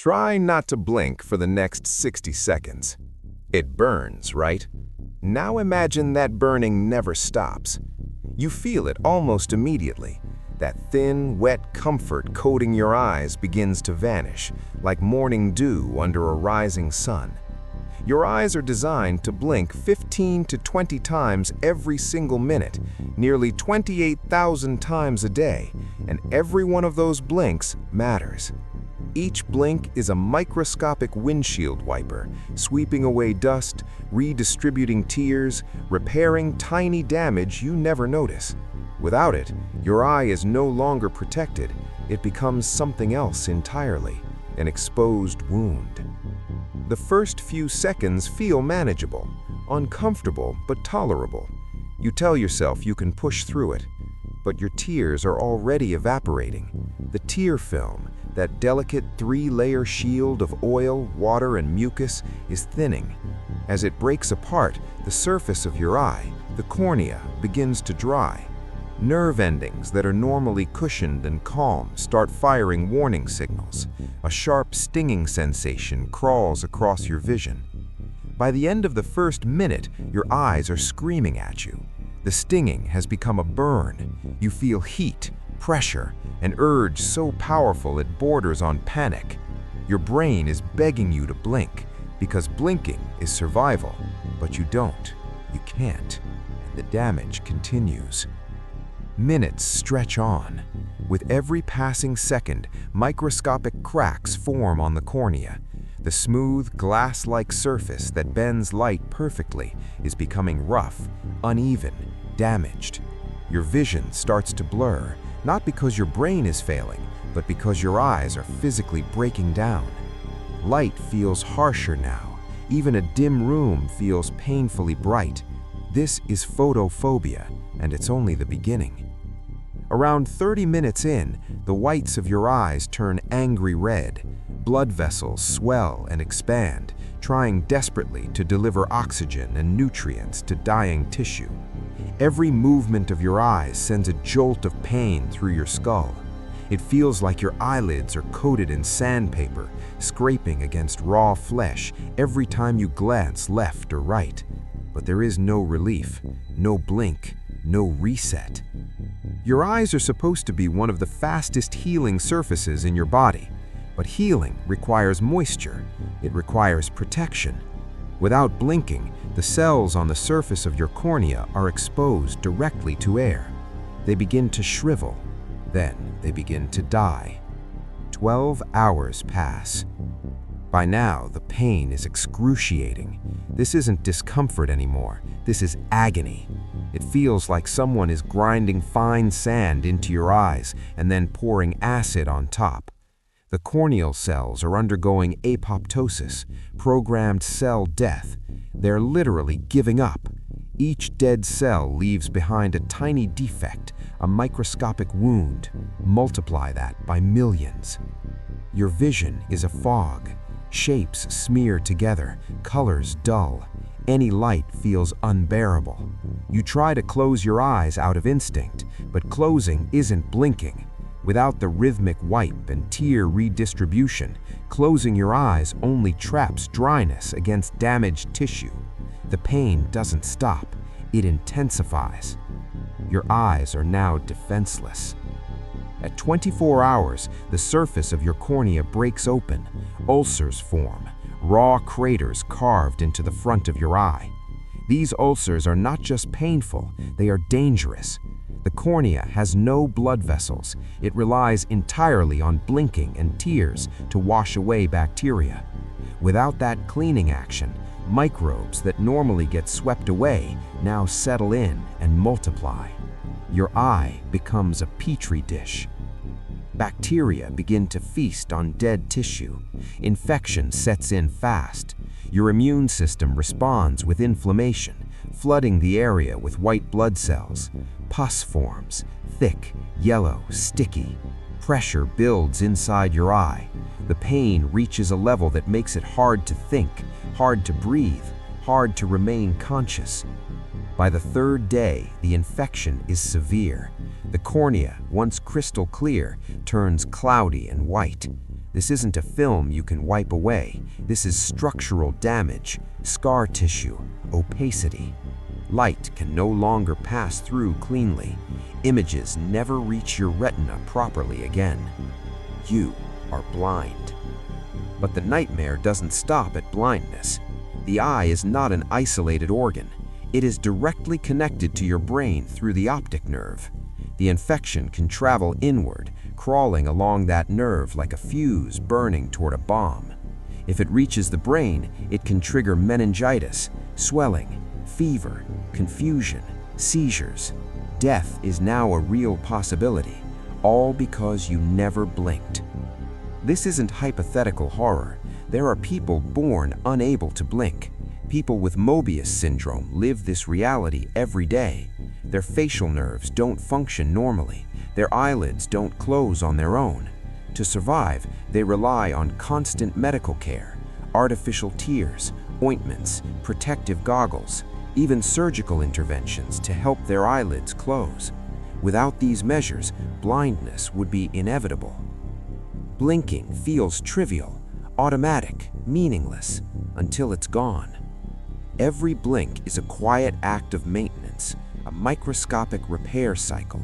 Try not to blink for the next 60 seconds. It burns, right? Now imagine that burning never stops. You feel it almost immediately. That thin, wet comfort coating your eyes begins to vanish, like morning dew under a rising sun. Your eyes are designed to blink 15 to 20 times every single minute, nearly 28,000 times a day, and every one of those blinks matters. Each blink is a microscopic windshield wiper, sweeping away dust, redistributing tears, repairing tiny damage you never notice. Without it, your eye is no longer protected. It becomes something else entirely, an exposed wound. The first few seconds feel manageable, uncomfortable but tolerable. You tell yourself you can push through it, but your tears are already evaporating. The tear film, that delicate three-layer shield of oil, water, and mucus, is thinning. As it breaks apart, the surface of your eye, the cornea, begins to dry. Nerve endings that are normally cushioned and calm start firing warning signals. A sharp stinging sensation crawls across your vision. By the end of the first minute, your eyes are screaming at you. The stinging has become a burn. You feel heat, pressure, an urge so powerful it borders on panic. Your brain is begging you to blink, because blinking is survival. But you don't. You can't. And the damage continues. Minutes stretch on. With every passing second, microscopic cracks form on the cornea. The smooth, glass-like surface that bends light perfectly is becoming rough, uneven, damaged. Your vision starts to blur, not because your brain is failing, but because your eyes are physically breaking down. Light feels harsher now. Even a dim room feels painfully bright. This is photophobia, and it's only the beginning. Around 30 minutes in, the whites of your eyes turn angry red. Blood vessels swell and expand, trying desperately to deliver oxygen and nutrients to dying tissue. Every movement of your eyes sends a jolt of pain through your skull. It feels like your eyelids are coated in sandpaper, scraping against raw flesh every time you glance left or right. But there is no relief, no blink, no reset. Your eyes are supposed to be one of the fastest healing surfaces in your body, but healing requires moisture. It requires protection. Without blinking, the cells on the surface of your cornea are exposed directly to air. They begin to shrivel, then they begin to die. 12 hours pass. By now, the pain is excruciating. This isn't discomfort anymore. This is agony. It feels like someone is grinding fine sand into your eyes and then pouring acid on top. The corneal cells are undergoing apoptosis, programmed cell death. They're literally giving up. Each dead cell leaves behind a tiny defect, a microscopic wound. Multiply that by millions. Your vision is a fog. Shapes smear together, colors dull. Any light feels unbearable. You try to close your eyes out of instinct, but closing isn't blinking. Without the rhythmic wipe and tear redistribution, closing your eyes only traps dryness against damaged tissue. The pain doesn't stop, it intensifies. Your eyes are now defenseless. At 24 hours, the surface of your cornea breaks open. Ulcers form, raw craters carved into the front of your eye. These ulcers are not just painful, they are dangerous. The cornea has no blood vessels. It relies entirely on blinking and tears to wash away bacteria. Without that cleaning action, microbes that normally get swept away now settle in and multiply. Your eye becomes a petri dish. Bacteria begin to feast on dead tissue. Infection sets in fast. Your immune system responds with inflammation, flooding the area with white blood cells. Pus forms, thick, yellow, sticky. Pressure builds inside your eye. The pain reaches a level that makes it hard to think, hard to breathe, hard to remain conscious. By the third day, the infection is severe. The cornea, once crystal clear, turns cloudy and white. This isn't a film you can wipe away. This is structural damage, scar tissue, opacity. Light can no longer pass through cleanly. Images never reach your retina properly again. You are blind. But the nightmare doesn't stop at blindness. The eye is not an isolated organ. It is directly connected to your brain through the optic nerve. The infection can travel inward, crawling along that nerve like a fuse burning toward a bomb. If it reaches the brain, it can trigger meningitis, swelling, fever, confusion, seizures. Death is now a real possibility, all because you never blinked. This isn't hypothetical horror. There are people born unable to blink. People with Mobius syndrome live this reality every day. Their facial nerves don't function normally. Their eyelids don't close on their own. To survive, they rely on constant medical care, artificial tears, ointments, protective goggles, even surgical interventions to help their eyelids close. Without these measures, blindness would be inevitable. Blinking feels trivial, automatic, meaningless, until it's gone. Every blink is a quiet act of maintenance, a microscopic repair cycle,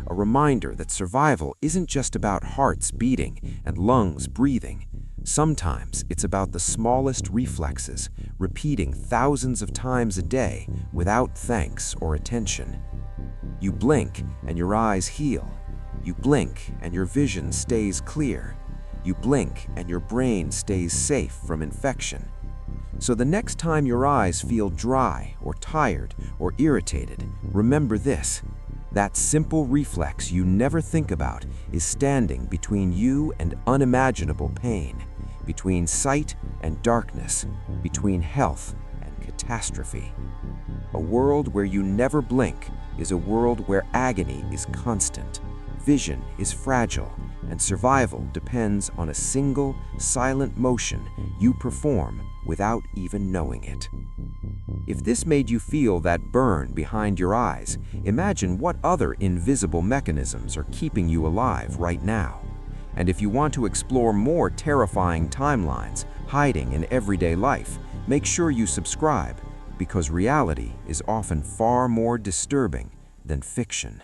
a reminder that survival isn't just about hearts beating and lungs breathing. Sometimes it's about the smallest reflexes, repeating thousands of times a day without thanks or attention. You blink and your eyes heal. You blink and your vision stays clear. You blink and your brain stays safe from infection. So the next time your eyes feel dry or tired or irritated, remember this. That simple reflex you never think about is standing between you and unimaginable pain, between sight and darkness, between health and catastrophe. A world where you never blink is a world where agony is constant, vision is fragile, and survival depends on a single, silent motion you perform without even knowing it. If this made you feel that burn behind your eyes, imagine what other invisible mechanisms are keeping you alive right now. And if you want to explore more terrifying timelines hiding in everyday life, make sure you subscribe, because reality is often far more disturbing than fiction.